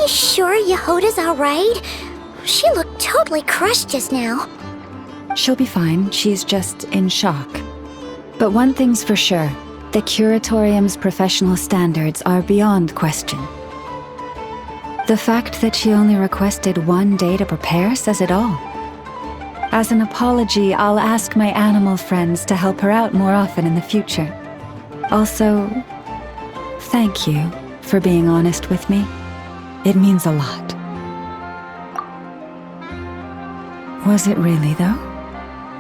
you sure Jahoda's alright? She looked totally crushed just now. She'll be fine, she's just in shock. But one thing's for sure, the Curatorium's professional standards are beyond question. The fact that she only requested 1 day to prepare says it all. As an apology, I'll ask my animal friends to help her out more often in the future. Also, thank you for being honest with me. It means a lot. Was it really, though?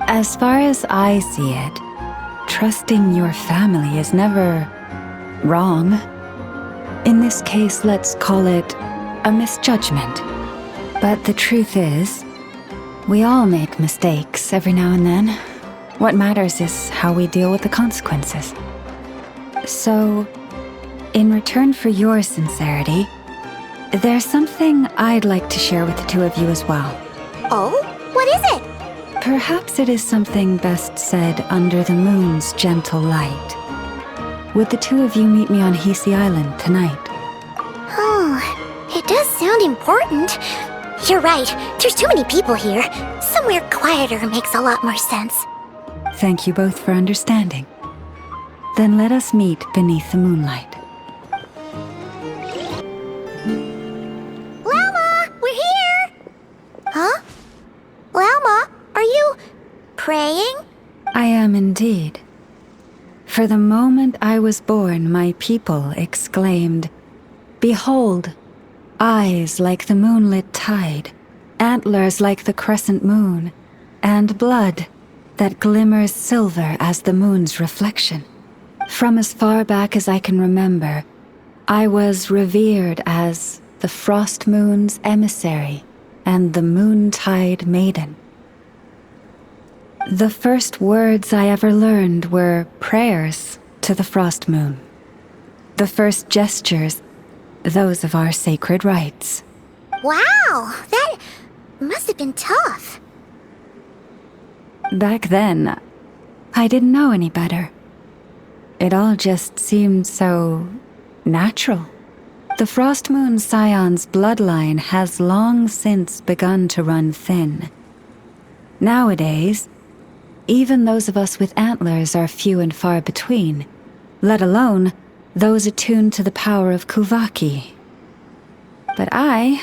As far as I see it, trusting your family is never wrong. In this case, let's call it a misjudgment. But the truth is, we all make mistakes every now and then. What matters is how we deal with the consequences. So, in return for your sincerity, there's something I'd like to share with the two of you as well. Oh? What is it? Perhaps it is something best said under the moon's gentle light. Would the two of you meet me on Hisi Island tonight? Oh, it does sound important. You're right, there's too many people here. Somewhere quieter makes a lot more sense. Thank you both for understanding. Then let us meet beneath the moonlight. Lama, we're here! Huh? Lama, are you praying? I am indeed. For the moment I was born, my people exclaimed, "Behold, eyes like the moonlit tide, antlers like the crescent moon, and blood that glimmers silver as the moon's reflection." From as far back as I can remember, I was revered as the Frost Moon's emissary and the Moontide Maiden. The first words I ever learned were prayers to the Frost Moon. The first gestures, those of our sacred rites. Wow, that must have been tough. Back then, I didn't know any better. It all just seemed so natural. The Frost Moon Scion's bloodline has long since begun to run thin. Nowadays, even those of us with antlers are few and far between, let alone those attuned to the power of Kuvaki. But I...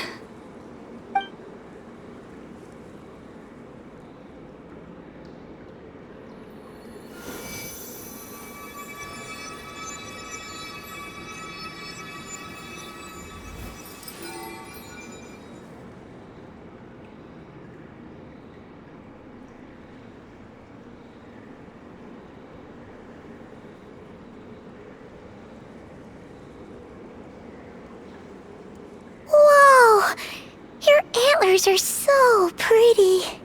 Are so pretty.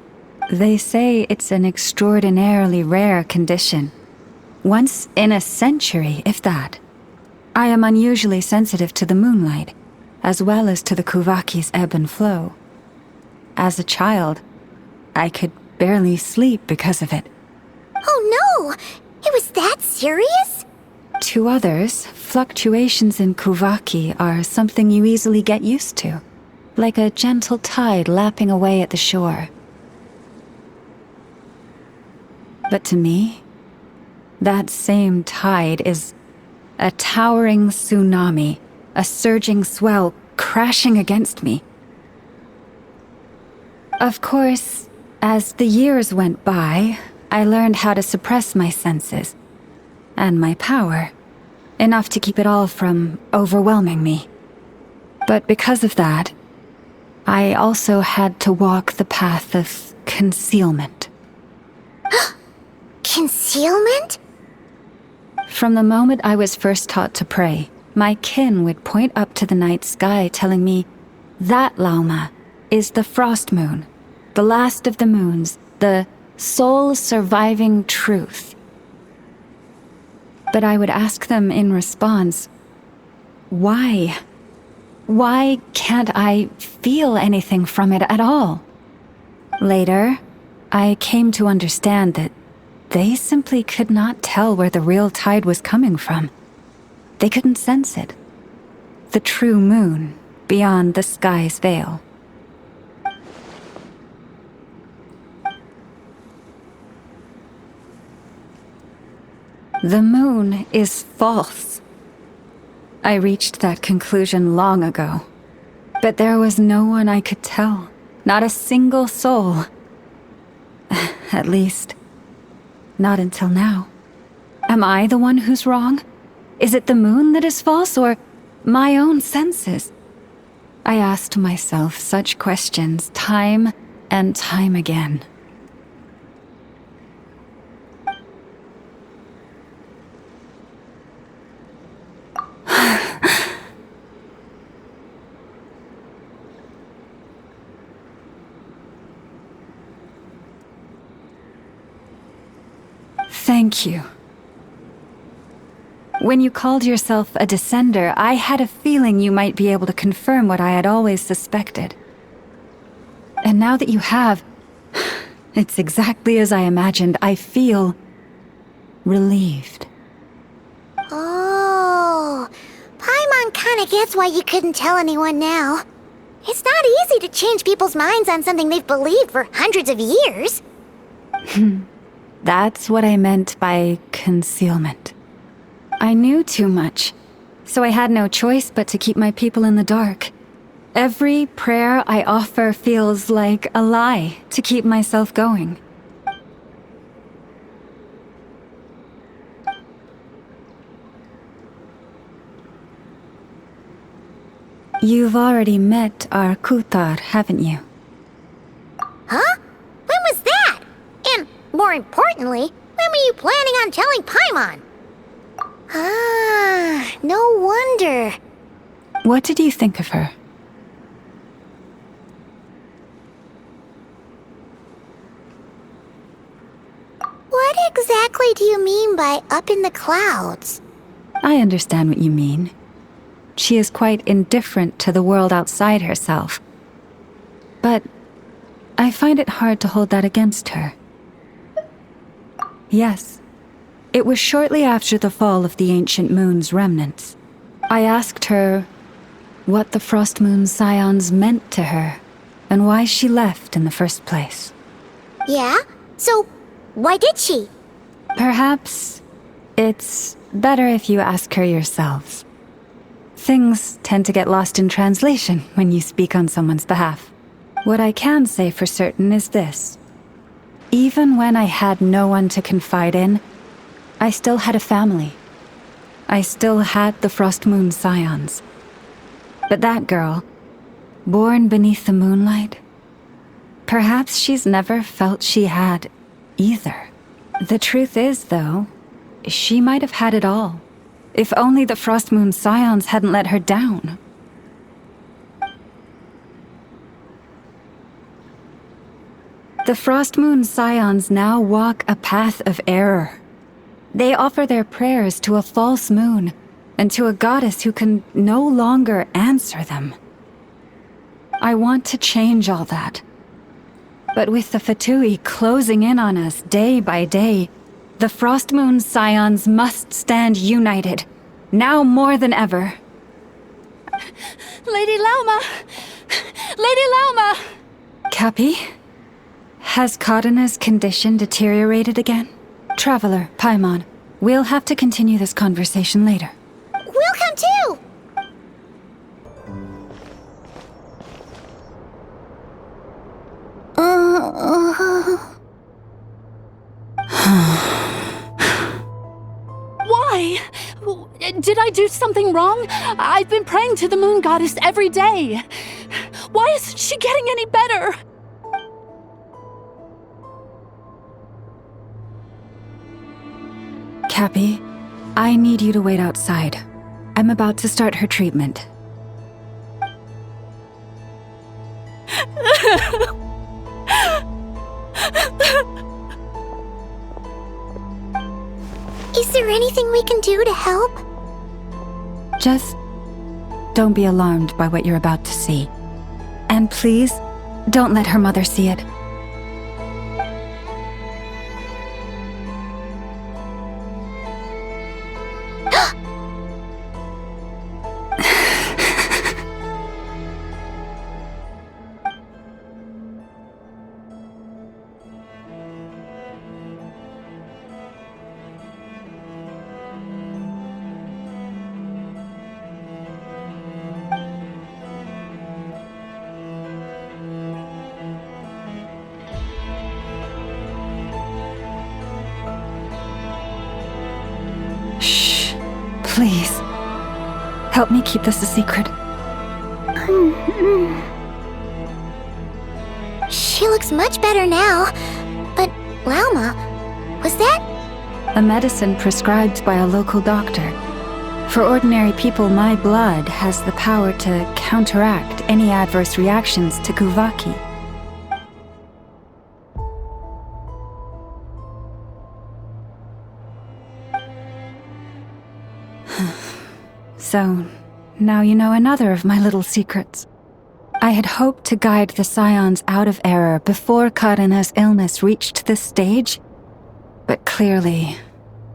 They say it's an extraordinarily rare condition. Once in a century, if that. I am unusually sensitive to the moonlight, as well as to the Kuvaki's ebb and flow. As a child, I could barely sleep because of it. Oh no! It was that serious? To others, fluctuations in Kuvaki are something you easily get used to. Like a gentle tide lapping away at the shore. But to me, that same tide is a towering tsunami, a surging swell crashing against me. Of course, as the years went by, I learned how to suppress my senses and my power, enough to keep it all from overwhelming me. But because of that, I also had to walk the path of concealment. Concealment? From the moment I was first taught to pray, my kin would point up to the night sky telling me, "That Lama is the Frost Moon, the last of the moons, the sole surviving truth." But I would ask them in response, why? Why can't I feel anything from it at all? Later, I came to understand that they simply could not tell where the real tide was coming from. They couldn't sense it. The true moon beyond the sky's veil. The moon is false. I reached that conclusion long ago. But there was no one I could tell. Not a single soul. At least, not until now. Am I the one who's wrong? Is it the moon that is false, or my own senses? I asked myself such questions time and time again. Thank you. When you called yourself a descender, I had a feeling you might be able to confirm what I had always suspected. And now that you have, it's exactly as I imagined. I feel relieved. Oh, Paimon kinda gets why you couldn't tell anyone now. It's not easy to change people's minds on something they've believed for hundreds of years. That's what I meant by concealment. I knew too much, so I had no choice but to keep my people in the dark. Every prayer I offer feels like a lie to keep myself going. You've already met our Kutar, haven't you? Huh? When was that? And, more importantly, when were you planning on telling Paimon? Ah, no wonder. What did you think of her? What exactly do you mean by up in the clouds? I understand what you mean. She is quite indifferent to the world outside herself. But I find it hard to hold that against her. Yes, it was shortly after the fall of the Ancient Moon's Remmants. I asked her what the Frost Moon Scions meant to her, and why she left in the first place. Yeah? So, why did she? Perhaps it's better if you ask her yourselves. Things tend to get lost in translation when you speak on someone's behalf. What I can say for certain is this. Even when I had no one to confide in, I still had a family. I still had the Frost Moon Scions. But that girl, born beneath the moonlight, perhaps she's never felt she had either. The truth is, though, she might have had it all. If only the Frost Moon Scions hadn't let her down. The Frost Moon Scions now walk a path of error. They offer their prayers to a false moon, and to a goddess who can no longer answer them. I want to change all that. But with the Fatui closing in on us day by day, the Frost Moon Scions must stand united, now more than ever. Lady Lama! Lady Lama! Cappy? Has Karina's condition deteriorated again? Traveler, Paimon, we'll have to continue this conversation later. We'll come too! Why? Did I do something wrong? I've been praying to the moon goddess every day. Why isn't she getting any better? Cappy, I need you to wait outside. I'm about to start her treatment. Is there anything we can do to help? Just don't be alarmed by what you're about to see. And please, don't let her mother see it. Please, help me keep this a secret. She looks much better now. But, Lama, was that? A medicine prescribed by a local doctor. For ordinary people, my blood has the power to counteract any adverse reactions to Kuvaki. So, now you know another of my little secrets. I had hoped to guide the Scions out of error before Karena's illness reached this stage, but clearly,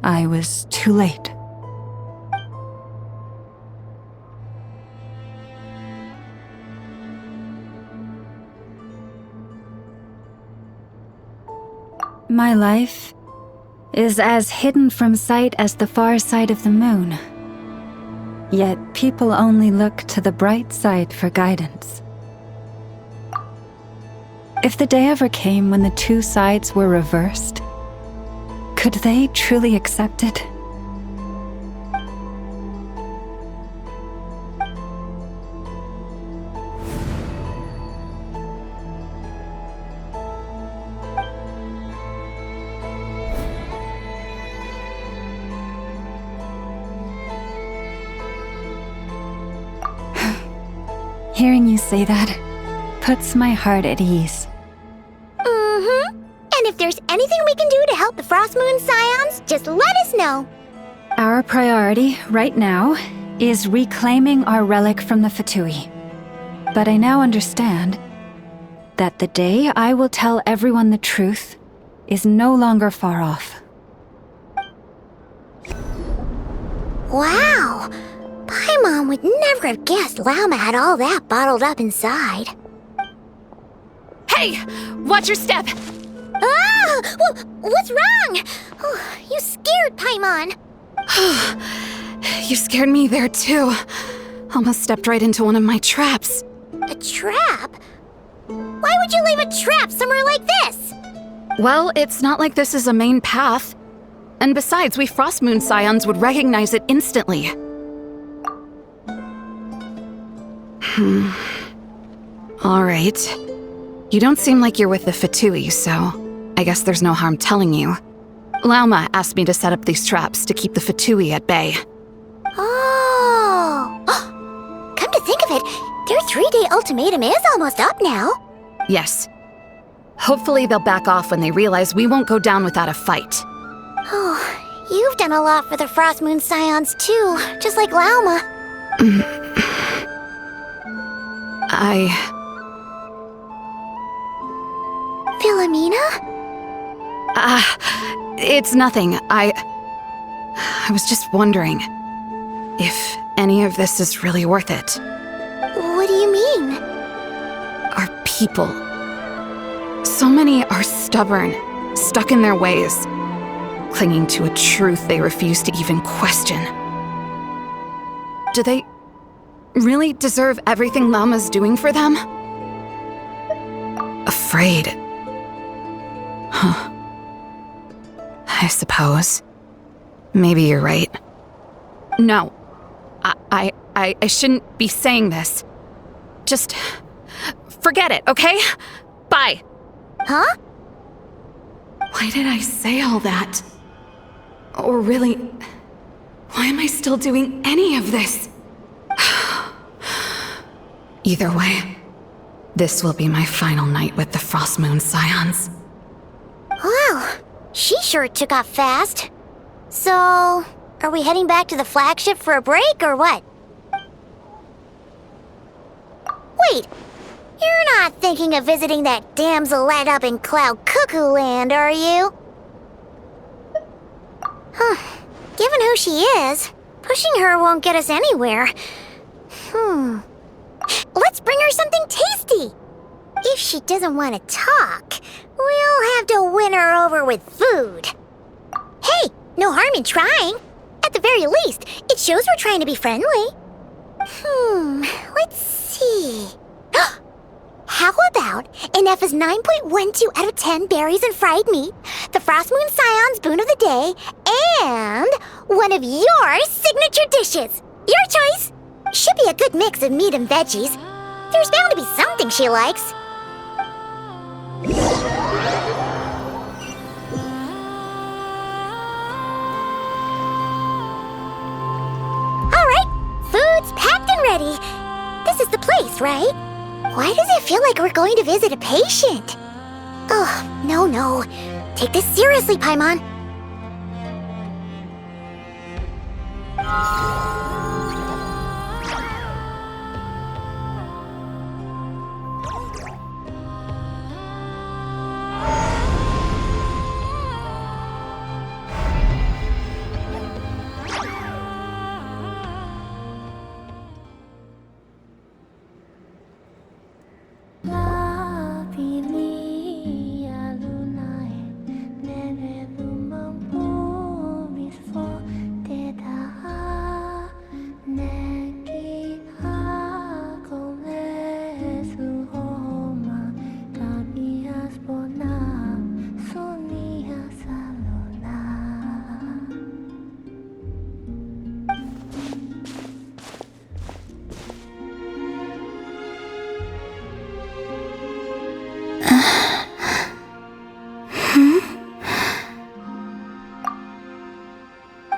I was too late. My life is as hidden from sight as the far side of the moon. Yet people only look to the bright side for guidance. If the day ever came when the two sides were reversed, could they truly accept it? Hearing you say that puts my heart at ease. And if there's anything we can do to help the Frost Moon Scions, just let us know. Our priority, right now, is reclaiming our relic from the Fatui. But I now understand that the day I will tell everyone the truth is no longer far off. Wow! Paimon would never have guessed Lama had all that bottled up inside. Hey! Watch your step! Ah! What's wrong? Oh, you scared Paimon. You scared me there too. Almost stepped right into one of my traps. A trap? Why would you leave a trap somewhere like this? Well, it's not like this is a main path. And besides, we Frost Moon Scions would recognize it instantly. Alright. You don't seem like you're with the Fatui, so I guess there's no harm telling you. Lama asked me to set up these traps to keep the Fatui at bay. Oh! Come to think of it, their 3-day ultimatum is almost up now. Yes. Hopefully they'll back off when they realize we won't go down without a fight. Oh, you've done a lot for the Frost Moon Scions too, just like Lama. Philomena? It's nothing. I was just wondering if any of this is really worth it. What do you mean? Our people. So many are stubborn, stuck in their ways, clinging to a truth they refuse to even question. Do they really deserve everything Lama's doing for them? Afraid. Huh. I suppose. Maybe you're right. No. I shouldn't be saying this. Just forget it, okay? Bye. Huh? Why did I say all that? Or really, why am I still doing any of this? Either way, this will be my final night with the Frost Moon Scions. Wow, she sure took off fast. So, are we heading back to the flagship for a break or what? Wait, you're not thinking of visiting that damselette up in Cloud Cuckoo Land, are you? Huh, given who she is, pushing her won't get us anywhere. Let's bring her something tasty. If she doesn't want to talk, we'll have to win her over with food. Hey, no harm in trying. At the very least, it shows we're trying to be friendly. Let's see. How about Ineffa's 9.12 out of 10 berries and fried meat, the Frost Moon Scion's boon of the day, and one of your signature dishes? Your choice. Should be a good mix of meat and veggies. There's bound to be something she likes. Alright, food's packed and ready. This is the place, right? Why does it feel like we're going to visit a patient? Oh, no. Take this seriously, Paimon.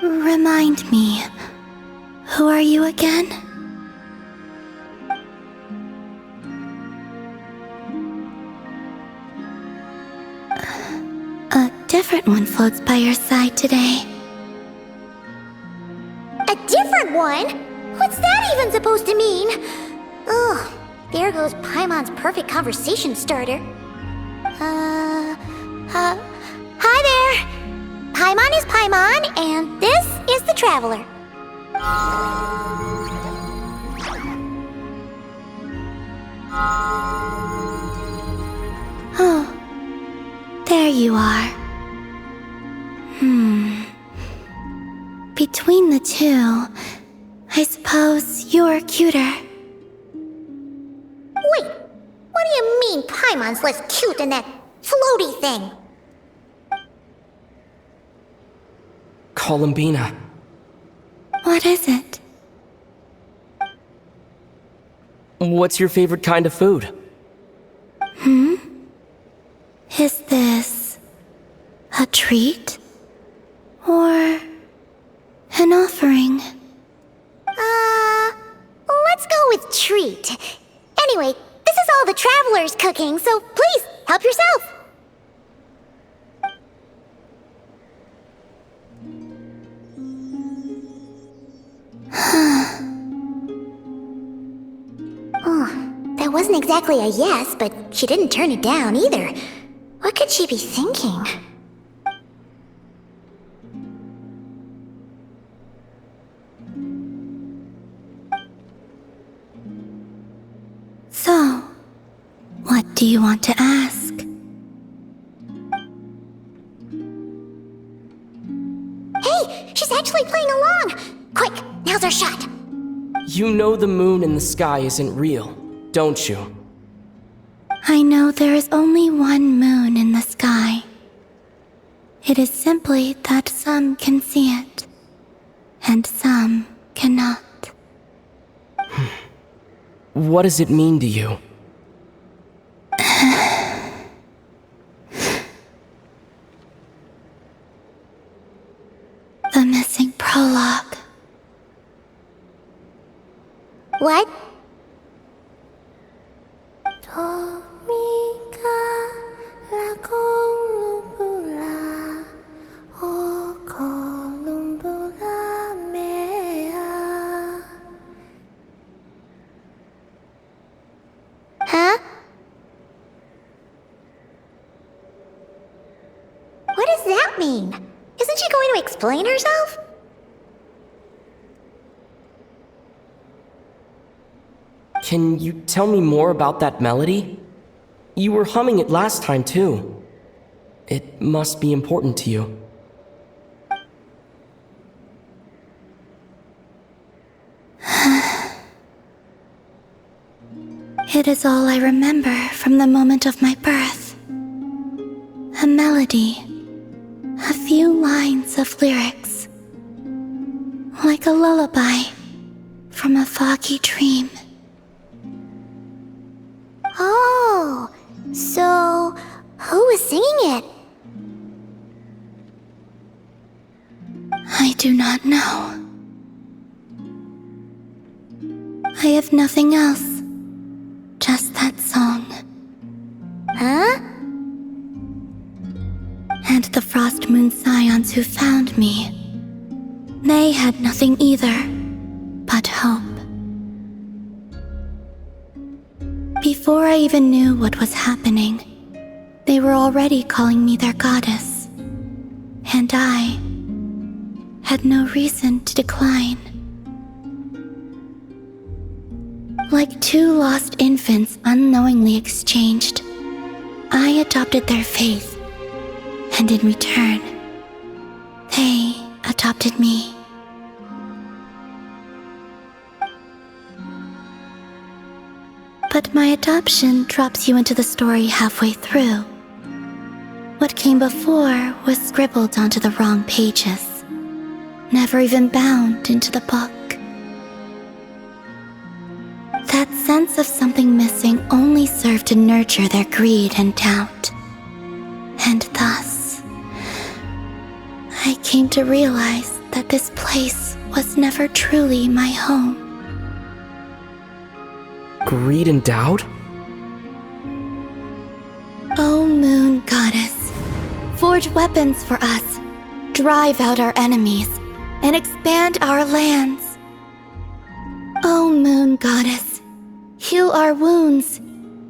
Remind me, who are you again? A different one floats by your side today. A different one? What's that even supposed to mean? Ugh, there goes Paimon's perfect conversation starter. Hi there! Paimon is Paimon, and this is the Traveler. Oh, there you are. Between the two, I suppose you're cuter. Wait, what do you mean Paimon's less cute than that floaty thing? Columbina. What is it? What's your favorite kind of food? Is this a treat? Or an offering? Let's go with treat. Anyway, this is all the Traveler's cooking, so please, help yourself. Oh, that wasn't exactly a yes, but she didn't turn it down either. What could she be thinking? So, what do you want to ask? Hey, she's actually playing along! Quick, now's our shot! You know the moon in the sky isn't real, don't you? I know there is only one moon in the sky. It is simply that some can see it, and some cannot. What does it mean to you? The missing prologue. What? Huh? What does that mean? Isn't she going to explain herself? Can you tell me more about that melody? You were humming it last time, too. It must be important to you. It is all I remember from the moment of my birth. A melody, a few lines of lyrics, like a lullaby from a foggy dream. Oh, so who was singing it? I do not know. I have nothing else, just that song. Huh? And the Frost Moon Scions who found me, they had nothing either but hope. Before I even knew what was happening, they were already calling me their goddess, and I had no reason to decline. Like two lost infants unknowingly exchanged, I adopted their faith, and in return, they adopted me. But my adoption drops you into the story halfway through. What came before was scribbled onto the wrong pages, never even bound into the book. That sense of something missing only served to nurture their greed and doubt. And thus, I came to realize that this place was never truly my home. Greed and doubt? O Moon Goddess, forge weapons for us, drive out our enemies, and expand our lands. O Moon Goddess, heal our wounds,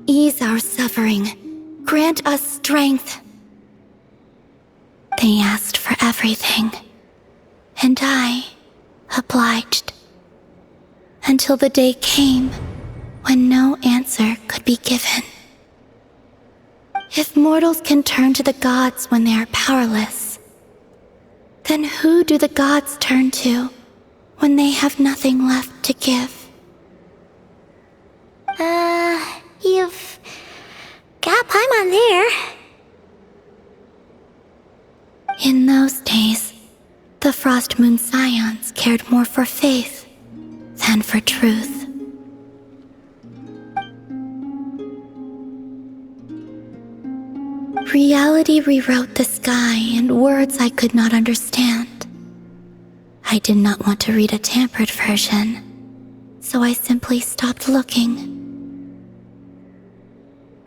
ease our suffering, grant us strength. They asked for everything, and I obliged. Until the day came when no answer could be given. If mortals can turn to the gods when they are powerless, then who do the gods turn to when they have nothing left to give? You've got Paimon there. In those days, the Frost Moon Scions cared more for faith than for truth. Reality rewrote the sky in words I could not understand. I did not want to read a tampered version, so I simply stopped looking.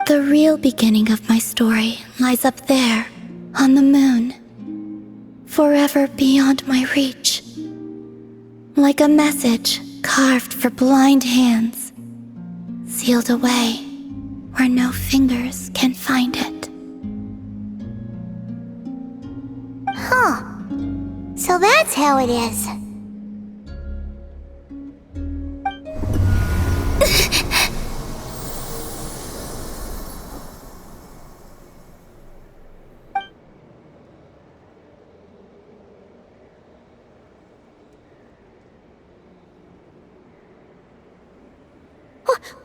The real beginning of my story lies up there, on the moon, forever beyond my reach. Like a message carved for blind hands, sealed away where no fingers can find it. Huh. So that's how it is.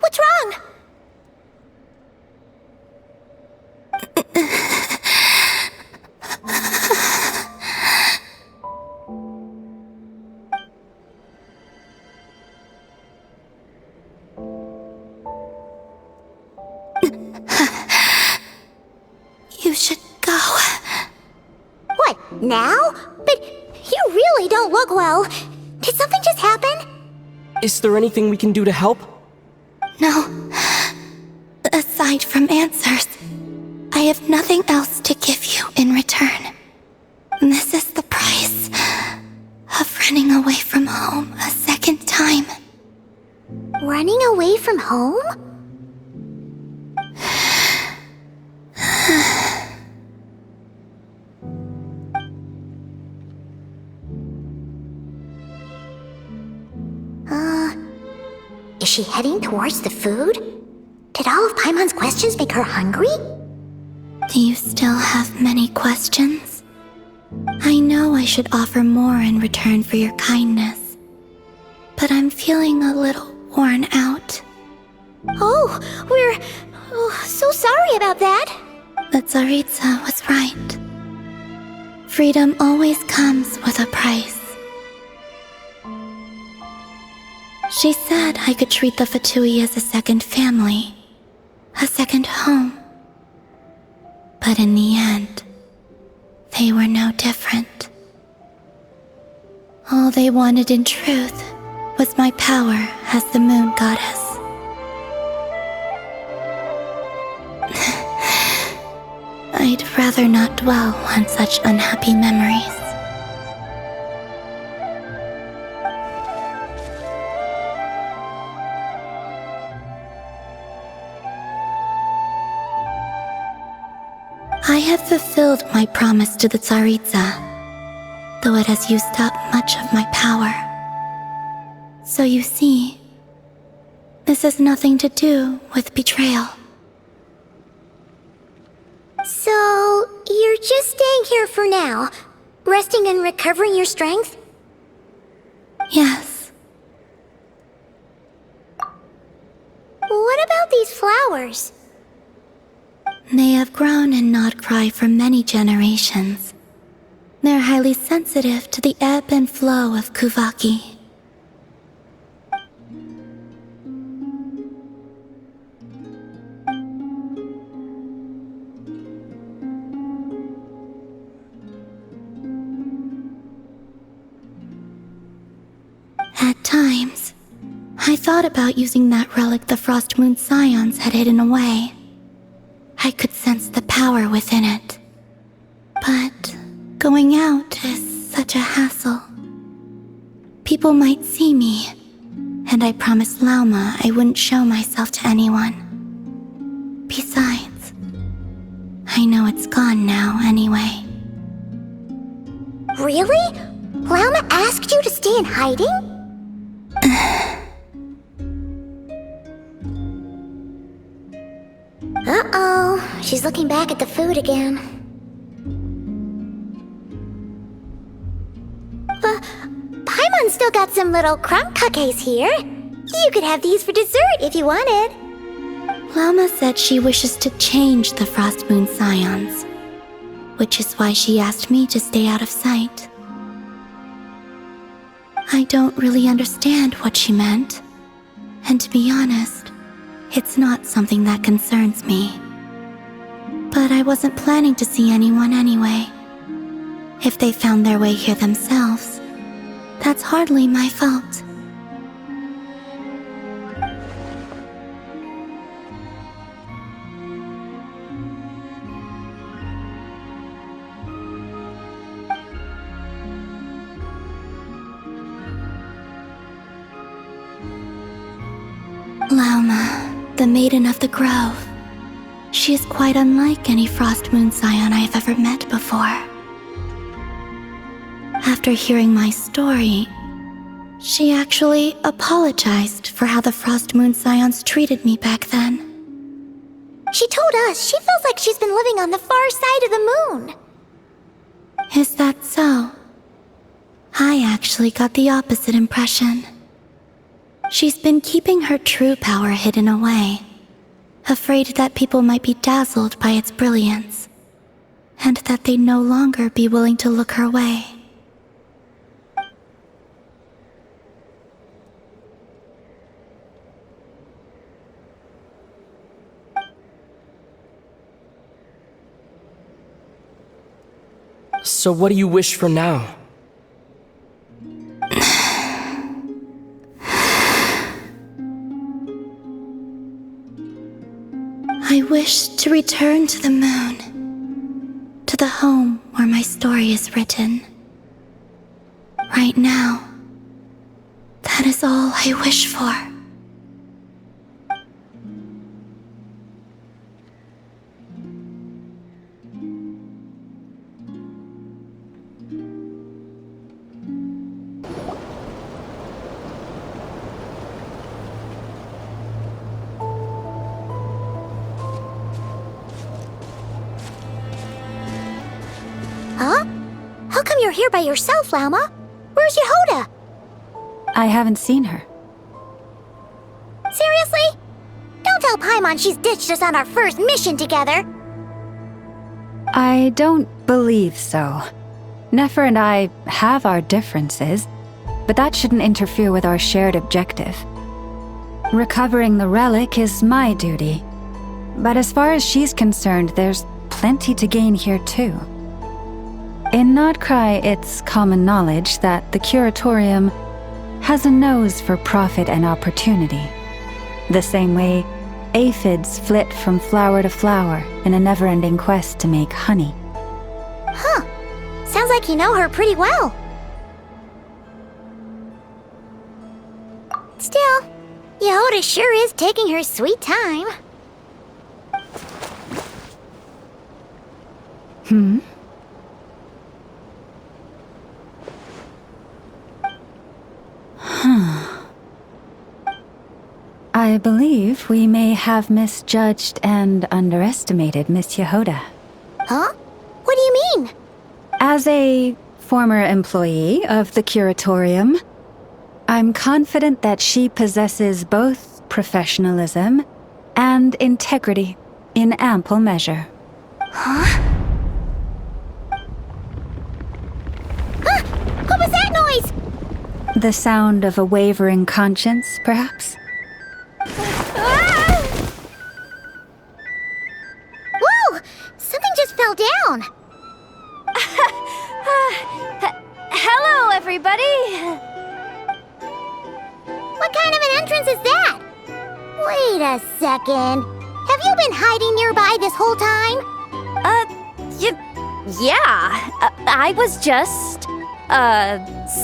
What's wrong? You should go. What, now? But you really don't look well. Did something just happen? Is there anything we can do to help? No. Aside from answers, I have nothing else to give you in return. This is the price of running away from home a second time. Running away from home? Is she heading towards the food? Did all of Paimon's questions make her hungry? Do you still have many questions? I know I should offer more in return for your kindness, but I'm feeling a little worn out. Oh, we're so sorry about that. The Tsaritsa was right. Freedom always comes with a price. She said I could treat the Fatui as a second family, a second home. But in the end, they were no different. All they wanted in truth was my power as the moon goddess. I'd rather not dwell on such unhappy memories. I have fulfilled my promise to the Tsaritsa, though it has used up much of my power. So you see, this has nothing to do with betrayal. So, you're just staying here for now, resting and recovering your strength? Yes. What about these flowers? They have grown in Nodcry for many generations. They're highly sensitive to the ebb and flow of Kuvaki. At times, I thought about using that relic the Frost Moon Scions had hidden away. I could sense the power within it. But going out is such a hassle. People might see me, and I promised Lama I wouldn't show myself to anyone. Besides, I know it's gone now anyway. Really? Lama asked you to stay in hiding? Uh-oh, she's looking back at the food again. Paimon's still got some little crumb cookies here. You could have these for dessert if you wanted. Lama said she wishes to change the Frost Moon Scions, which is why she asked me to stay out of sight. I don't really understand what she meant, and to be honest, it's not something that concerns me. But I wasn't planning to see anyone anyway. If they found their way here themselves, that's hardly my fault. Lama, the Maiden of the Grove. She is quite unlike any Frost Moon Scion I have ever met before. After hearing my story, she actually apologized for how the Frost Moon Scions treated me back then. She told us she feels like she's been living on the far side of the moon. Is that so? I actually got the opposite impression. She's been keeping her true power hidden away, afraid that people might be dazzled by its brilliance, and that they'd no longer be willing to look her way. So what do you wish for now? I wish to return to the moon, to the home where my story is written. Right now, that is all I wish for. Huh? How come you're here by yourself, Lama? Where's Jahoda? I haven't seen her. Seriously? tell Paimon she's ditched us on our first mission together. I don't believe so. Nefer and I have our differences, but that shouldn't interfere with our shared objective. Recovering the relic is my duty, but as far as she's concerned, there's plenty to gain here too. In Nodcry, it's common knowledge that the Curatorium has a nose for profit and opportunity, the same way aphids flit from flower to flower in a never-ending quest to make honey. Huh. Sounds like you know her pretty well. Still, Jahoda sure is taking her sweet time. I believe we may have misjudged and underestimated Miss Jahoda. Huh? What do you mean? As a former employee of the Curatorium, I'm confident that she possesses both professionalism and integrity in ample measure. What was that noise? The sound of a wavering conscience, perhaps? Whoa! Something just fell down. Hello, everybody! What kind of an entrance is that? Wait a second. Have you been hiding nearby this whole time? Yeah. I was just,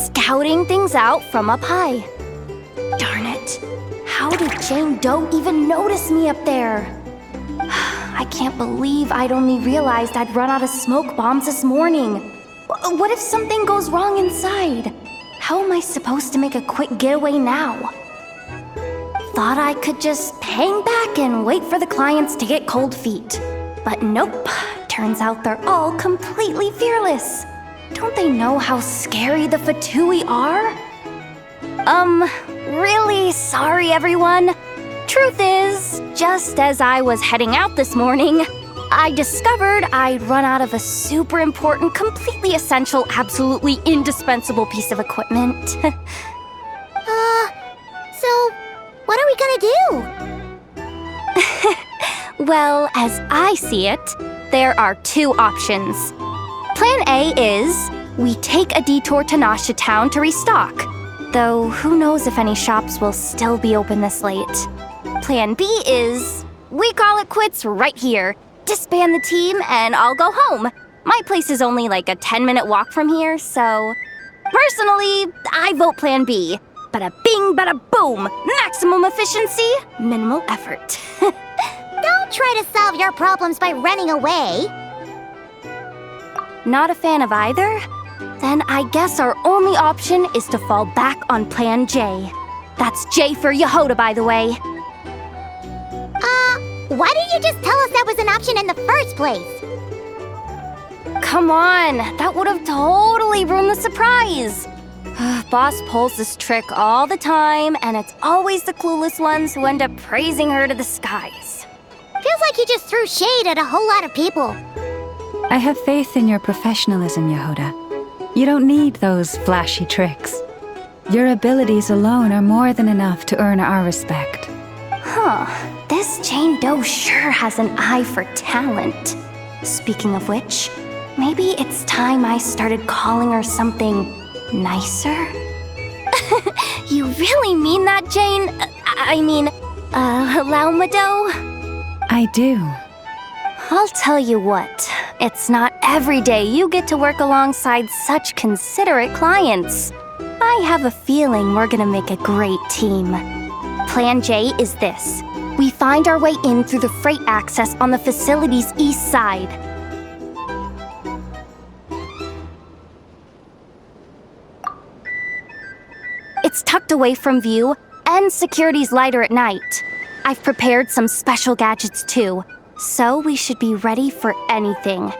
scouting things out from up high. Darn it. How did Jane Doe even notice me up there? I can't believe I'd only realized I'd run out of smoke bombs this morning. What if something goes wrong inside? How am I supposed to make a quick getaway now? Thought I could just hang back and wait for the clients to get cold feet. But nope, turns out they're all completely fearless. Don't they know how scary the Fatui are? Really sorry everyone. Truth is, just as I was heading out this morning, I discovered I'd run out of a super important, completely essential, absolutely indispensable piece of equipment. So, what are we gonna do? Well, as I see it, there are two options. Plan A is we take a detour to Nasha Town to restock, though who knows if any shops will still be open this late. Plan B is we call it quits right here, disband the team, and I'll go home. My place is only like a 10-minute walk from here, so... Personally, I vote Plan B. Bada bing, bada boom! Maximum efficiency, minimal effort. Don't try to solve your problems by running away. Not a fan of either? Then I guess our only option is to fall back on Plan J. That's J for Jahoda, by the way. Why didn't you just tell us that was an option in the first place? Come on, that would have totally ruined the surprise. Boss pulls this trick all the time, and it's always the clueless ones who end up praising her to the skies. Feels like you just threw shade at a whole lot of people. I have faith in your professionalism, Jahoda. You don't need those flashy tricks. Your abilities alone are more than enough to earn our respect. Huh, this Jane Doe sure has an eye for talent. Speaking of which, maybe it's time I started calling her something nicer? You really mean that, Jane? Lama Doe? I do. I'll tell you what, it's not every day you get to work alongside such considerate clients. I have a feeling we're gonna make a great team. Plan J is this. We find our way in through the freight access on the facility's east side. It's tucked away from view, and security's lighter at night. I've prepared some special gadgets too, so we should be ready for anything.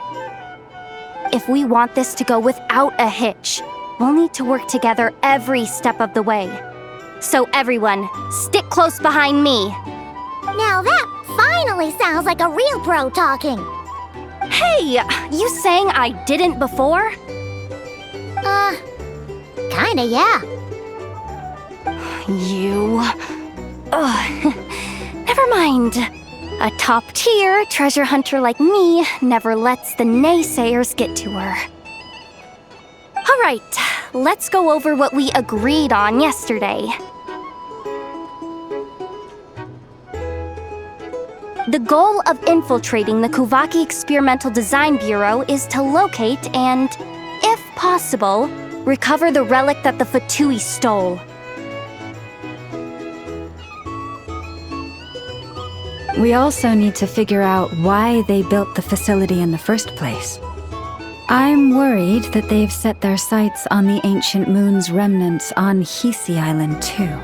If we want this to go without a hitch, we'll need to work together every step of the way. So everyone, stick close behind me. Now that finally sounds like a real pro talking. Hey, you saying I didn't before? Kinda, yeah. You... Ugh. Never mind. A top-tier treasure hunter like me never lets the naysayers get to her. Alright, let's go over what we agreed on yesterday. The goal of infiltrating the Kuvaki Experimental Design Bureau is to locate and, if possible, recover the relic that the Fatui stole. We also need to figure out why they built the facility in the first place. I'm worried that they've set their sights on the Ancient Moon's remnants on Hisi Island too.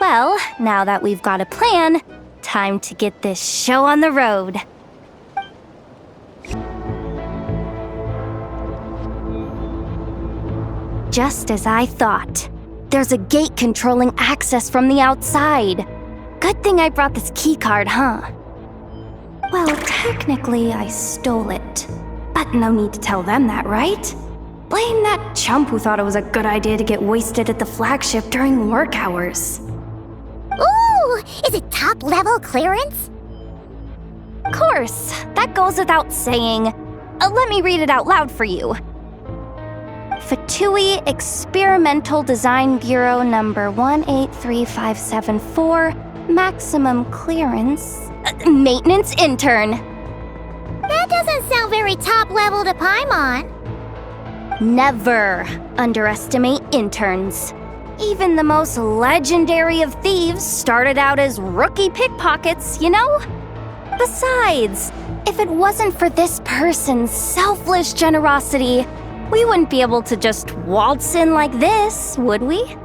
Well, now that we've got a plan, time to get this show on the road. Just as I thought. There's a gate controlling access from the outside. Good thing I brought this keycard, huh? Well, technically I stole it. But no need to tell them that, right? Blame that chump who thought it was a good idea to get wasted at the flagship during work hours. Ooh, is it top-level clearance? Of course, that goes without saying. Let me read it out loud for you. Fatui Experimental Design Bureau number 183574, maximum clearance. Maintenance intern. That doesn't sound very top-level to Paimon. Never underestimate interns. Even the most legendary of thieves started out as rookie pickpockets, you know? Besides, if it wasn't for this person's selfless generosity, we wouldn't be able to just waltz in like this, would we?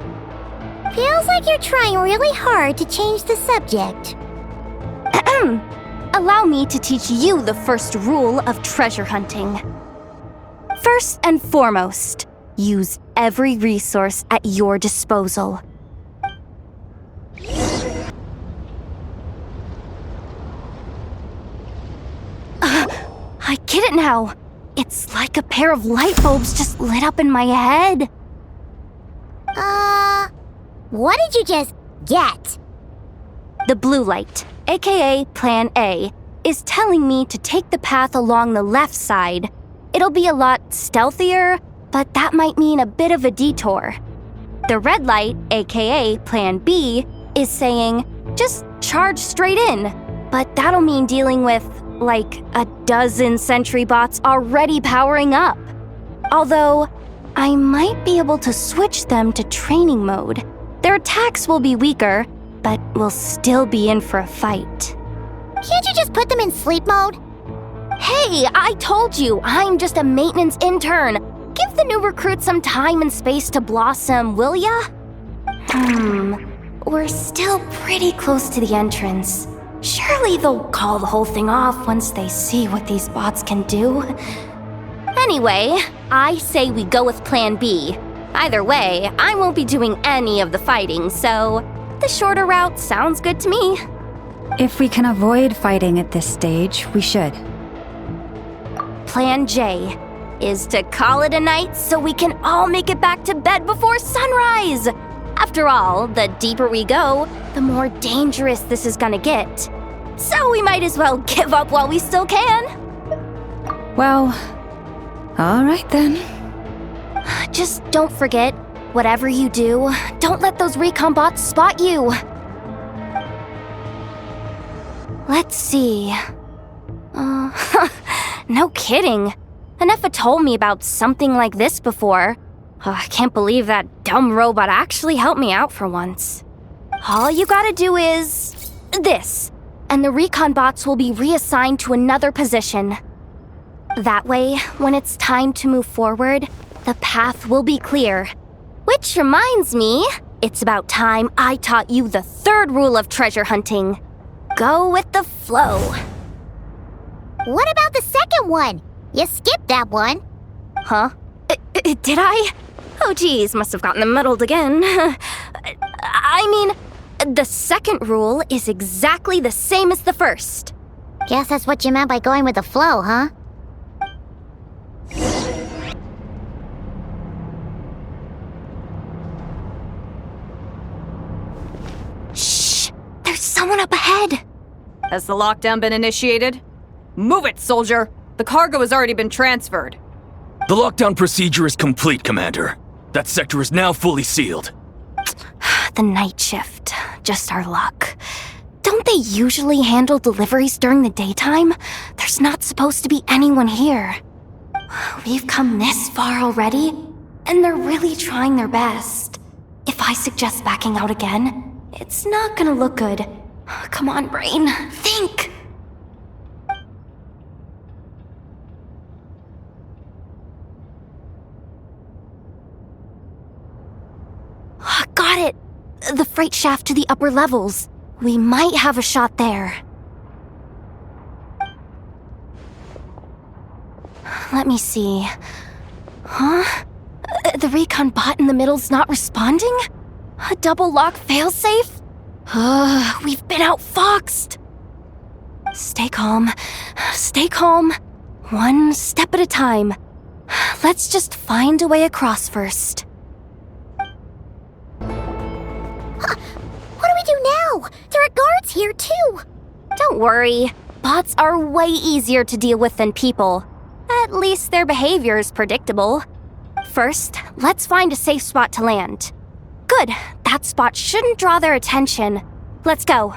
Feels like you're trying really hard to change the subject. Allow me to teach you the first rule of treasure hunting. First and foremost, use every resource at your disposal. I get it now. It's like a pair of light bulbs just lit up in my head. What did you just get? The blue light, aka Plan A, is telling me to take the path along the left side. It'll be a lot stealthier, but that might mean a bit of a detour. The red light, aka Plan B, is saying, just charge straight in. But that'll mean dealing with, like, a dozen sentry bots already powering up. Although, I might be able to switch them to training mode. Their attacks will be weaker, but we'll still be in for a fight. Can't you just put them in sleep mode? Hey, I told you, I'm just a maintenance intern. Give the new recruits some time and space to blossom, will ya? We're still pretty close to the entrance. Surely they'll call the whole thing off once they see what these bots can do. Anyway, I say we go with Plan B. Either way, I won't be doing any of the fighting, so the shorter route sounds good to me. If we can avoid fighting at this stage, we should. Plan J is to call it a night so we can all make it back to bed before sunrise. After all, the deeper we go, the more dangerous this is gonna get. So we might as well give up while we still can. Well, all right then. Just don't forget, whatever you do, don't let those recon bots spot you. Let's see. No kidding. Anefa told me about something like this before. I can't believe that dumb robot actually helped me out for once. All you gotta do is this, and the recon bots will be reassigned to another position. That way, when it's time to move forward, the path will be clear. Which reminds me, it's about time I taught you the third rule of treasure hunting. Go with the flow. What about the second one? You skipped that one. Huh? Did I? Oh geez, must have gotten them muddled again. I mean, The second rule is exactly the same as the first. Guess that's what you meant by going with the flow, huh? Shh! There's someone up ahead! Has the lockdown been initiated? Move it, soldier! The cargo has already been transferred. The lockdown procedure is complete, Commander. That sector is now fully sealed. The night shift. Just our luck. Don't they usually handle deliveries during the daytime? There's not supposed to be anyone here. We've come this far already, and they're really trying their best. If I suggest backing out again, it's not gonna look good. Come on, brain. Think! Got it! The freight shaft to the upper levels. We might have a shot there. Let me see. Huh? The recon bot in the middle's not responding? A double lock failsafe? We've been outfoxed! Stay calm. Stay calm. One step at a time. Let's just find a way across first. What do we do now? There are guards here, too. Don't worry. Bots are way easier to deal with than people. At least their behavior is predictable. First, let's find a safe spot to land. Good. That spot shouldn't draw their attention. Let's go.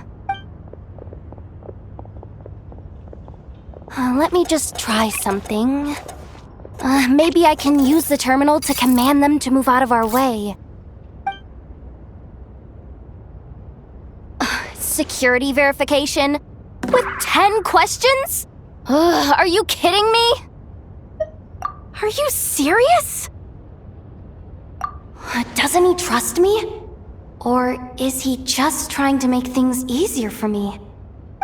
Let me just try something. Maybe I can use the terminal to command them to move out of our way. Security verification? With 10 questions? Are you kidding me? Are you serious? Doesn't he trust me? Or is he just trying to make things easier for me?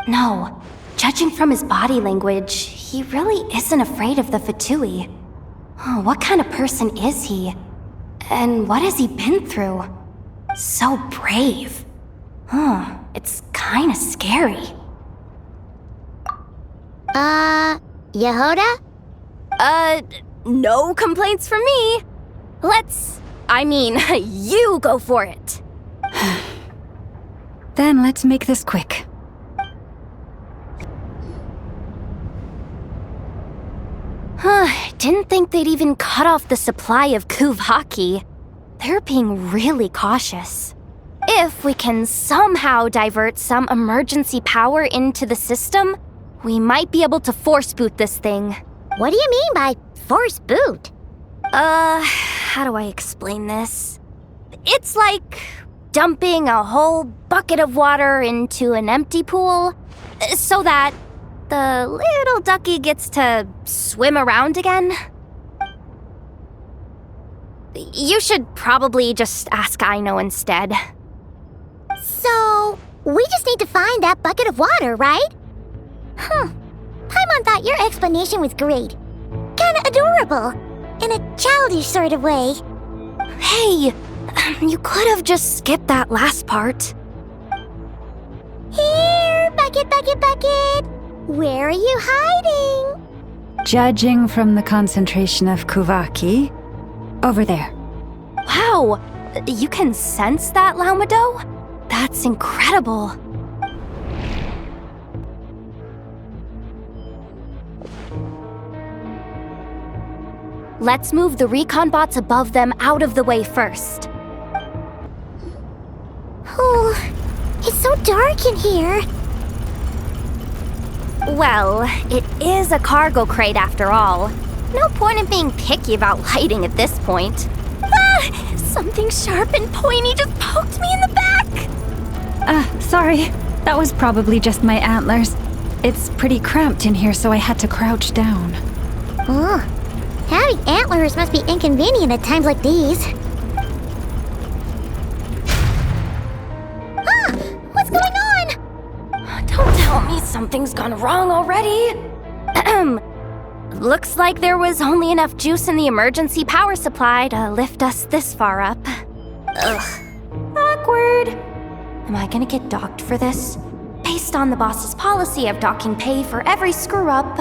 No. Judging from his body language, he really isn't afraid of the Fatui. What kind of person is he? And what has he been through? So brave. It's kinda scary. Jahoda? No complaints from me. You go for it. Then let's make this quick. Didn't think they'd even cut off the supply of Kuvaki. They're being really cautious. If we can somehow divert some emergency power into the system, we might be able to force boot this thing. What do you mean by force boot? How do I explain this? It's like dumping a whole bucket of water into an empty pool so that the little ducky gets to swim around again. You should probably just ask Aino instead. So, we just need to find that bucket of water, right? Paimon thought your explanation was great. Kinda adorable. In a childish sort of way. Hey, you could have just skipped that last part. Here, bucket, bucket, bucket. Where are you hiding? Judging from the concentration of Kuvaki, over there. Wow, you can sense that, Laumado? That's incredible. Let's move the recon bots above them out of the way first. Oh, it's so dark in here. Well, it is a cargo crate after all. No point in being picky about lighting at this point. Something sharp and pointy just poked me in the back! Sorry. That was probably just my antlers. It's pretty cramped in here, so I had to crouch down. Oh, having antlers must be inconvenient at times like these. What's going on? Don't tell me something's gone wrong already. Looks like there was only enough juice in the emergency power supply to lift us this far up. Ugh. Awkward. Am I gonna get docked for this? Based on the boss's policy of docking pay for every screw-up,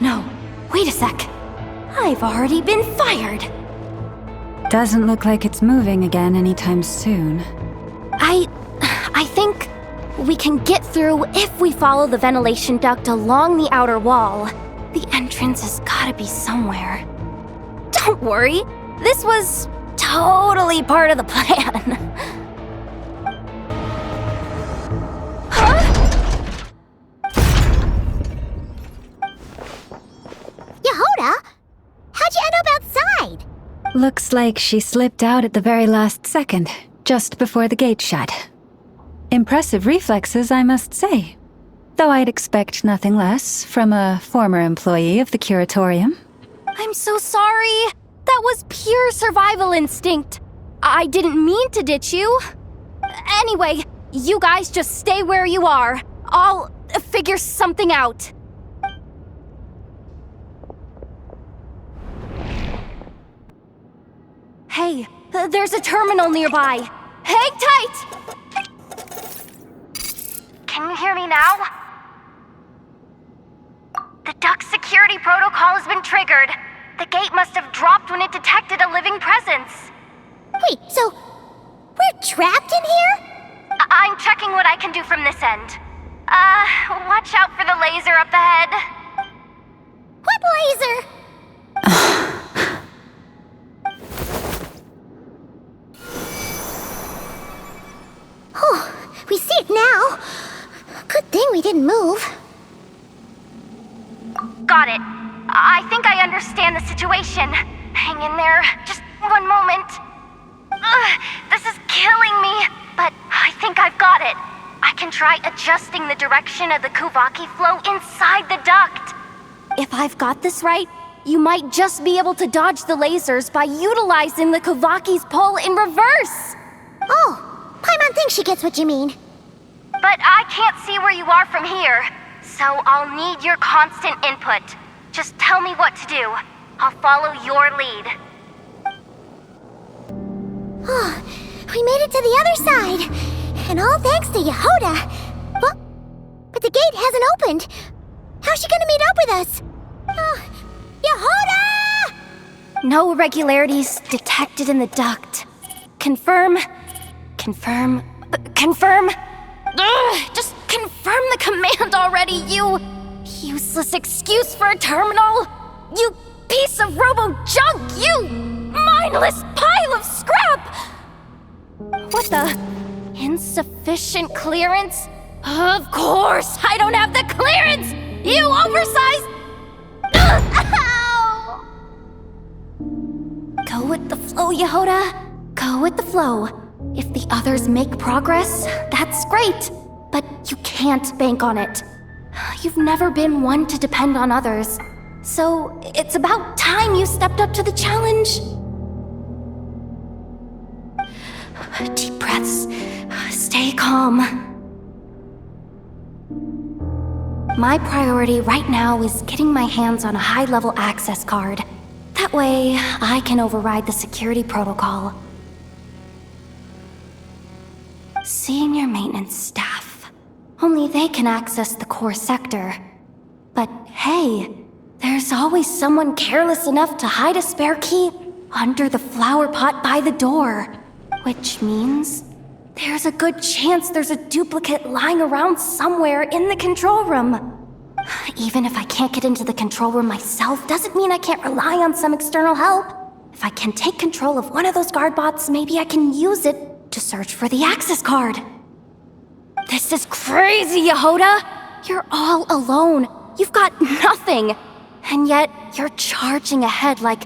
No, wait a sec. I've already been fired. Doesn't look like it's moving again anytime soon. I think we can get through if we follow the ventilation duct along the outer wall. The entrance has gotta be somewhere. Don't worry, this was totally part of the plan. Jahoda? How'd you end up outside? Looks like she slipped out at the very last second, just before the gate shut. Impressive reflexes, I must say. Though I'd expect nothing less from a former employee of the Curatorium. I'm so sorry. That was pure survival instinct. I didn't mean to ditch you. Anyway, you guys just stay where you are. I'll figure something out. Hey, there's a terminal nearby. Hang tight! Can you hear me now? The duct security protocol has been triggered. The gate must have dropped when it detected a living presence. Wait, so we're trapped in here? I'm checking what I can do from this end. Watch out for the laser up ahead. What laser? Oh, we see it now. Good thing we didn't move. Got it. I think I understand the situation. Hang in there. Just one moment. This is killing me, but I think I've got it. I can try adjusting the direction of the Kuvaki flow inside the duct. If I've got this right, you might just be able to dodge the lasers by utilizing the Kuvaki's pull in reverse. Oh, Paimon thinks she gets what you mean. But I can't see where you are from here, so I'll need your constant input. Just tell me what to do. I'll follow your lead. Oh, we made it to the other side. And all thanks to Jahoda. But the gate hasn't opened. How's she gonna meet up with us? Jahoda! No irregularities detected in the duct. Confirm. Confirm. Confirm. Just confirm the command already, you useless excuse for a terminal. You piece of robo-junk, you mindless pile of scrap! What the? Insufficient clearance? Of course, I don't have the clearance! You oversized... Ow! Go with the flow, Jahoda. Go with the flow. If the others make progress, that's great. But you can't bank on it. You've never been one to depend on others. So it's about time you stepped up to the challenge. Deep breaths. Stay calm. My priority right now is getting my hands on a high-level access card. That way, I can override the security protocol. Senior maintenance staff. Only they can access the core sector. But hey, there's always someone careless enough to hide a spare key under the flower pot by the door. Which means there's a good chance there's a duplicate lying around somewhere in the control room. Even if I can't get into the control room myself, doesn't mean I can't rely on some external help. If I can take control of one of those guard bots, maybe I can use it to search for the access card. This is crazy, Jahoda! You're all alone. You've got nothing. And yet, you're charging ahead like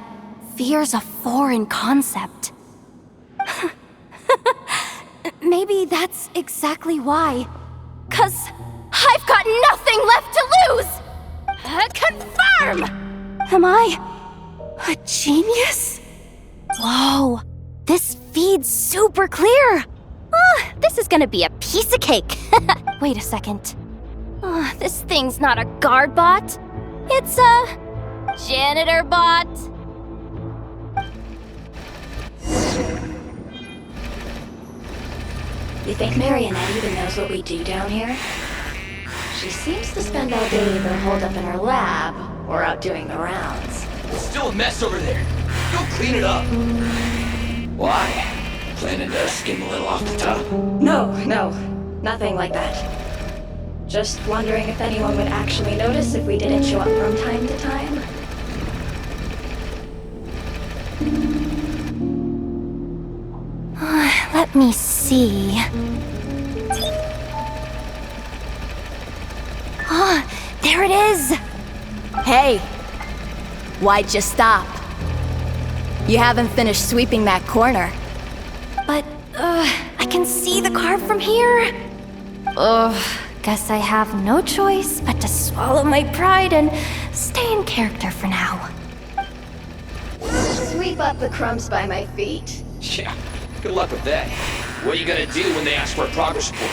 fear's a foreign concept. Maybe that's exactly why. 'Cause I've got nothing left to lose! Confirm! Am I a genius? Whoa, this feed's super clear! This is gonna be a piece of cake. Wait a second. This thing's not a guard bot. It's a janitor bot. You think Marionette even knows what we do down here? She seems to spend all day either holed up in her lab or out doing the rounds. It's still a mess over there. Go clean it up. Why? Planning to skim a little off the top? No, nothing like that. Just wondering if anyone would actually notice if we didn't show up from time to time. Let me see. Ah, there it is! Hey! Why'd you stop? You haven't finished sweeping that corner. But, I can see the carve from here. Guess I have no choice but to swallow my pride and stay in character for now. Sweep up the crumbs by my feet. Yeah, good luck with that. What are you gonna do when they ask for a progress report?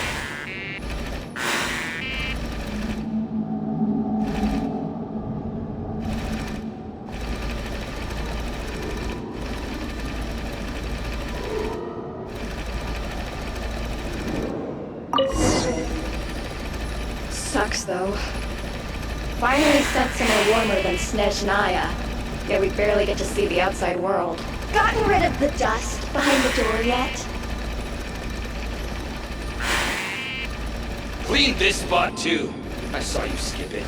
Sucks though. Finally sent somewhere warmer than Snezhnaya, yet we barely get to see the outside world. Gotten rid of the dust behind the door yet? Clean this spot too. I saw you skip it.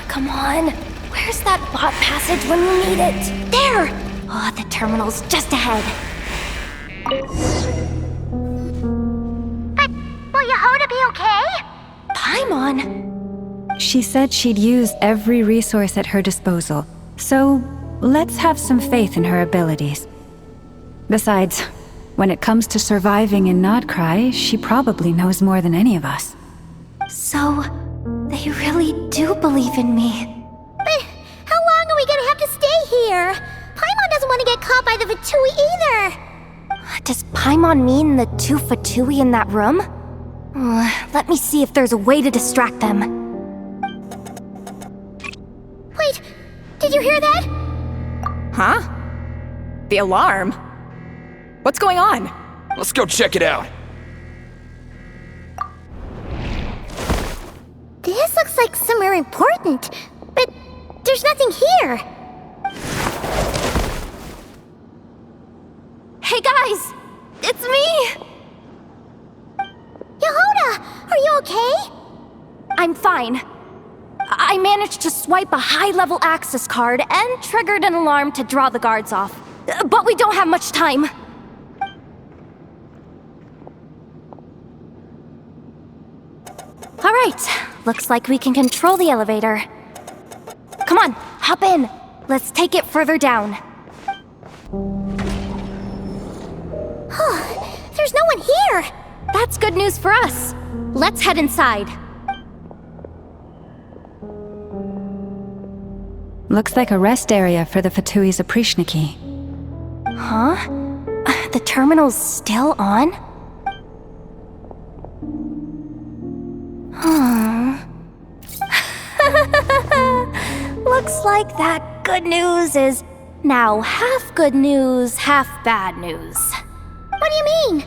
Come on. Where's that bot passage when we need it? There! Oh, the terminal's just ahead. But will Jahoda be okay? Paimon? She said she'd use every resource at her disposal, so let's have some faith in her abilities. Besides, when it comes to surviving in Nodcry, she probably knows more than any of us. So, they really do believe in me. But how long are we gonna have to stay here? Paimon doesn't want to get caught by the Fatui either. Does Paimon mean the two Fatui in that room? Let me see if there's a way to distract them. Wait, did you hear that? Huh? The alarm? What's going on? Let's go check it out. This looks like somewhere important, but there's nothing here. Hey guys! It's me! Jahoda, are you okay? I'm fine. I managed to swipe a high-level access card and triggered an alarm to draw the guards off. But we don't have much time. Alright, looks like we can control the elevator. Come on, hop in. Let's take it further down. There's no one here. That's good news for us. Let's head inside. Looks like a rest area for the Fatui's Oprishniki. Huh? The terminal's still on? Looks like that good news is now half good news, half bad news. What do you mean?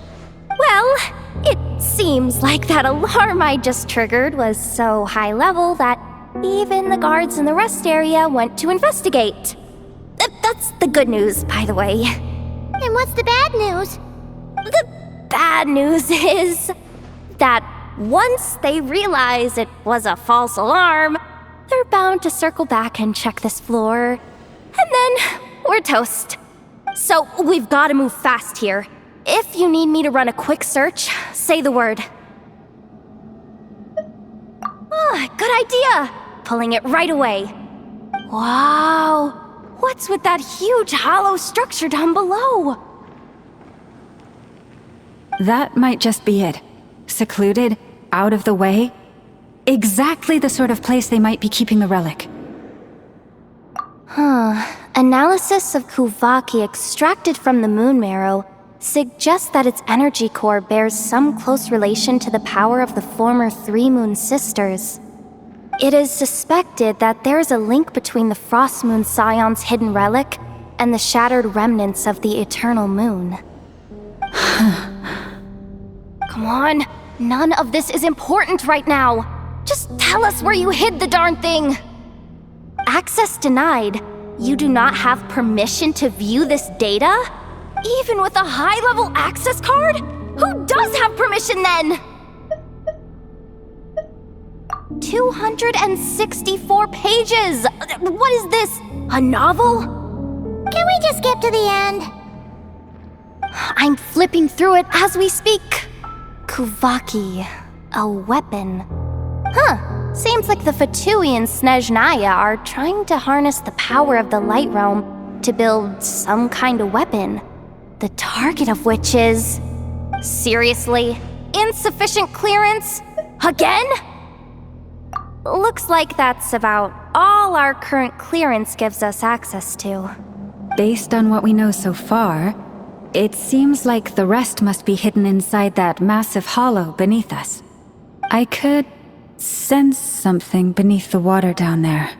Well, it seems like that alarm I just triggered was so high level that even the guards in the rest area went to investigate. That's the good news, by the way. And what's the bad news? The bad news is that once they realize it was a false alarm, they're bound to circle back and check this floor. And then we're toast. So we've got to move fast here. If you need me to run a quick search, say the word. Good idea! Pulling it right away. Wow! What's with that huge hollow structure down below? That might just be it. Secluded, out of the way. Exactly the sort of place they might be keeping the relic. Analysis of Kuvaki extracted from the moon marrow suggests that its energy core bears some close relation to the power of the former Three Moon Sisters. It is suspected that there is a link between the Frost Moon Scion's hidden relic and the shattered remnants of the Eternal Moon. Come on, none of this is important right now. Just tell us where you hid the darn thing. Access denied. You do not have permission to view this data? Even with a high-level access card? Who does have permission then? 264 pages! What is this? A novel? Can we just skip to the end? I'm flipping through it as we speak. Kuvaki, a weapon. Huh, seems like the Fatui and Snezhnaya are trying to harness the power of the Light Realm to build some kind of weapon. The target of which is... Seriously? Insufficient clearance? Again? Looks like that's about all our current clearance gives us access to. Based on what we know so far, it seems like the rest must be hidden inside that massive hollow beneath us. I could sense something beneath the water down there.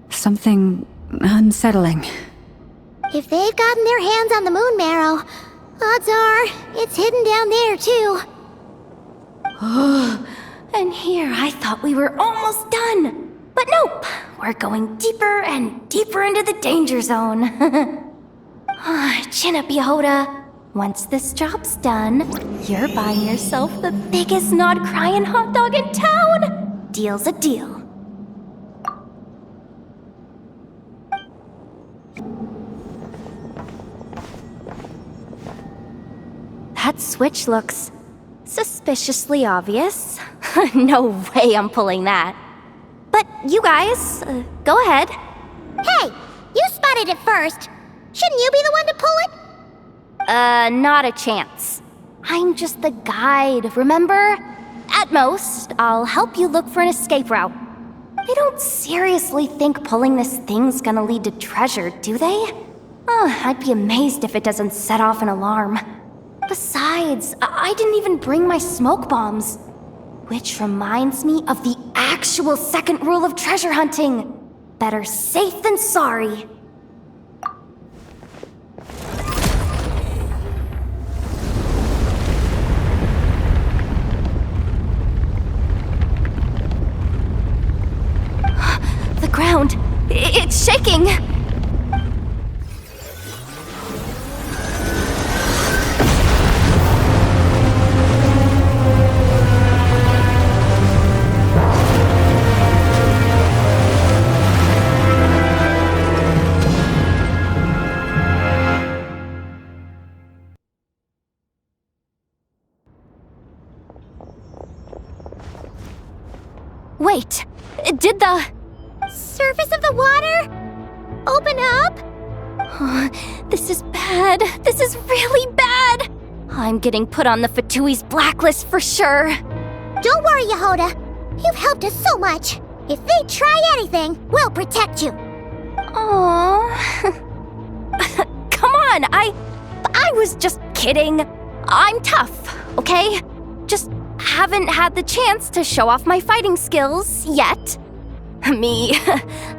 Something unsettling. If they've gotten their hands on the moon marrow, odds are it's hidden down there too. And here I thought we were almost done. But nope, we're going deeper and deeper into the danger zone. Chin up, Jahoda. Once this job's done, you're buying yourself the biggest nod-crying hot dog in town. Deal's a deal. That switch looks suspiciously obvious. No way I'm pulling that. But you guys, go ahead. Hey, you spotted it first. Shouldn't you be the one to pull it? Not a chance. I'm just the guide, remember? At most, I'll help you look for an escape route. They don't seriously think pulling this thing's gonna lead to treasure, do they? I'd be amazed if it doesn't set off an alarm. Besides, I didn't even bring my smoke bombs. Which reminds me of the actual second rule of treasure hunting. Better safe than sorry. The ground, it's shaking. Wait, did the surface of the water open up? This is bad. This is really bad. I'm getting put on the Fatui's blacklist for sure. Don't worry, Jahoda. You've helped us so much. If they try anything, we'll protect you. Aww. Come on, I was just kidding. I'm tough, okay? Just haven't had the chance to show off my fighting skills yet. Me,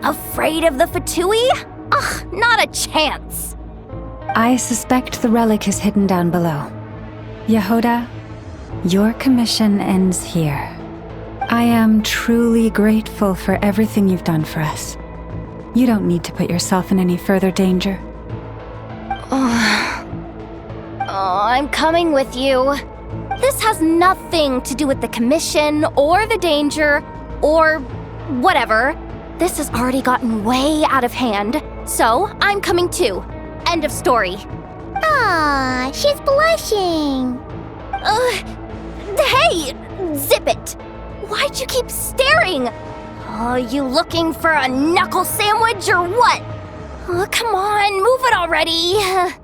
afraid of the Fatui? Ugh, not a chance. I suspect the relic is hidden down below. Jahoda, your commission ends here. I am truly grateful for everything you've done for us. You don't need to put yourself in any further danger. I'm coming with you. This has nothing to do with the commission or the danger or whatever. This has already gotten way out of hand, so I'm coming too. End of story. Ah, she's blushing. Hey, zip it. Why'd you keep staring? Oh, you looking for a knuckle sandwich or what? Oh, come on, move it already.